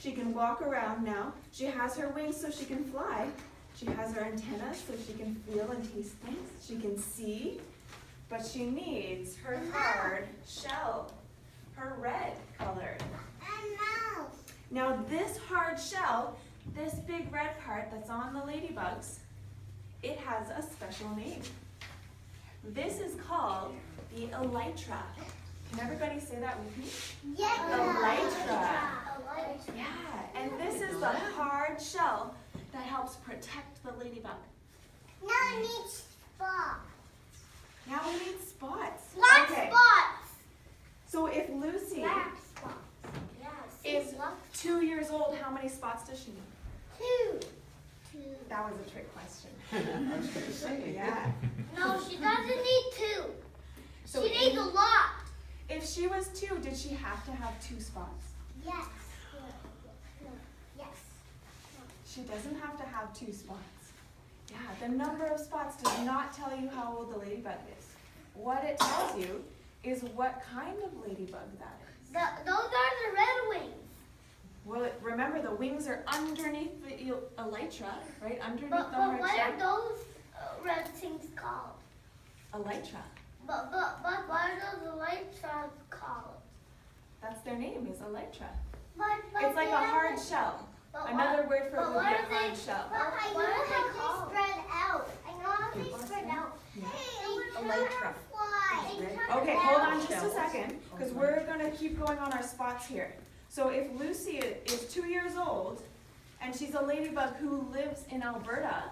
She can walk around now. She has her wings so she can fly. She has her antennas so she can feel and taste things. She can see, but she needs her hard shell, her red colored. Now this hard shell, this big red part that's on the ladybugs, it has a special name. This is called the elytra. Can everybody say that with me? Yes. Elytra. Yeah, and this is the hard shell that helps protect the ladybug. Now I need spots. Now we need spots. Black spots. So if Lucy Black spots. Yes. is 2 years old, how many spots does she need? 2. That was a trick question. I was going to say. Yeah. No, she doesn't need 2. So She needs a lot. If she was 2, did she have to have 2 spots? Yes. Yes. She doesn't have to have 2 spots. Yeah, the number of spots does not tell you how old the ladybug is. What it tells you is what kind of ladybug that is. Those are the red wings. Well, remember the wings are underneath the elytra, right? Underneath But the hard what shell. are those red things called? Elytra. But what are those elytras called? That's their name, is elytra. But It's like a hard shell. Another word for it would be a hard shell. But I know how they spread out. I know how they spread out. Elytra. Fly. Okay, hold on just a second, because we're going to keep going on our spots here. So if Lucy is 2 years old, and she's a ladybug who lives in Alberta,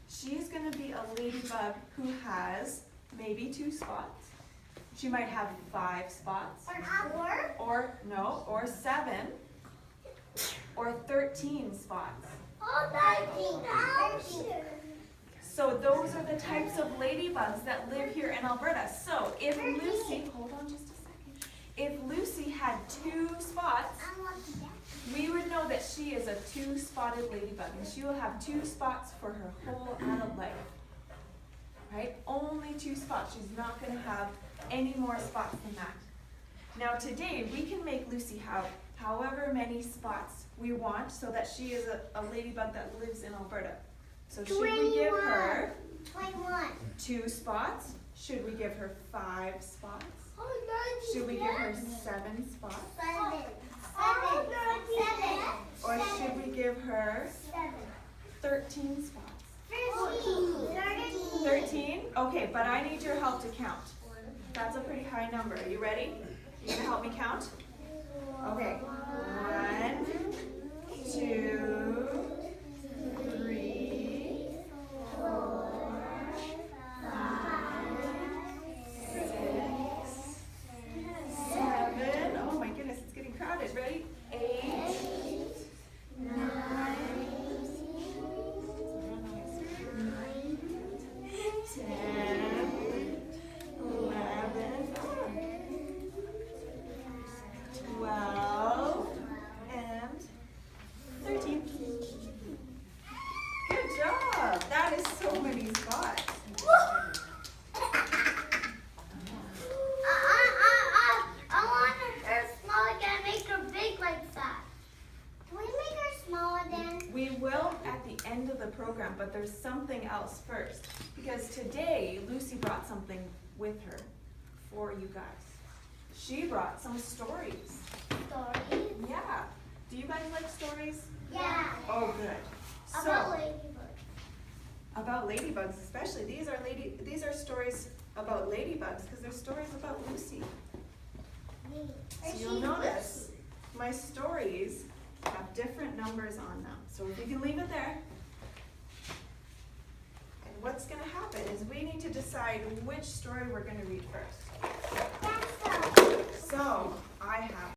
she's going to be a ladybug who has maybe 2 spots. She might have 5 spots. Or 7. Or 13 spots. Oh, 13. So those are the types of ladybugs that live here in Alberta. So if Lucy, hold on just a second. If Lucy had 2 spots, we would know that she is a 2-spotted ladybug, and she will have 2 spots for her whole adult life. Right? Only 2 spots. She's not going to have any more spots than that. Now today, we can make Lucy have however many spots we want so that she is a ladybug that lives in Alberta. So should we give her 21. 2 spots? Should we give her 5 spots? Oh, Should we give her 7 spots? 7. Or should we give her 7. 13 spots? 13. 13? Okay, but I need your help to count. That's a pretty high number. Are you ready? You gonna help me count? Okay. 1, 2, 3, 4, 5, 6, 7. Oh my goodness, it's getting crowded. Ready? 8, 9, 10, 11, 12, and 13. Good job. That is so many spots. I want her small again, make her big like that. Can we make her small again? We will at the end of the program, but there's something else first. Because today, Lucy brought something with her for you guys. She brought some stories. Stories? Yeah. Do you guys like stories? Yeah. Oh, good. About So, ladybugs. about ladybugs especially. These are stories about ladybugs because they're stories about Lucy. So you'll notice my stories have different numbers on them. So if you can leave it there. And what's going to happen is we need to decide which story we're going to read first. So I have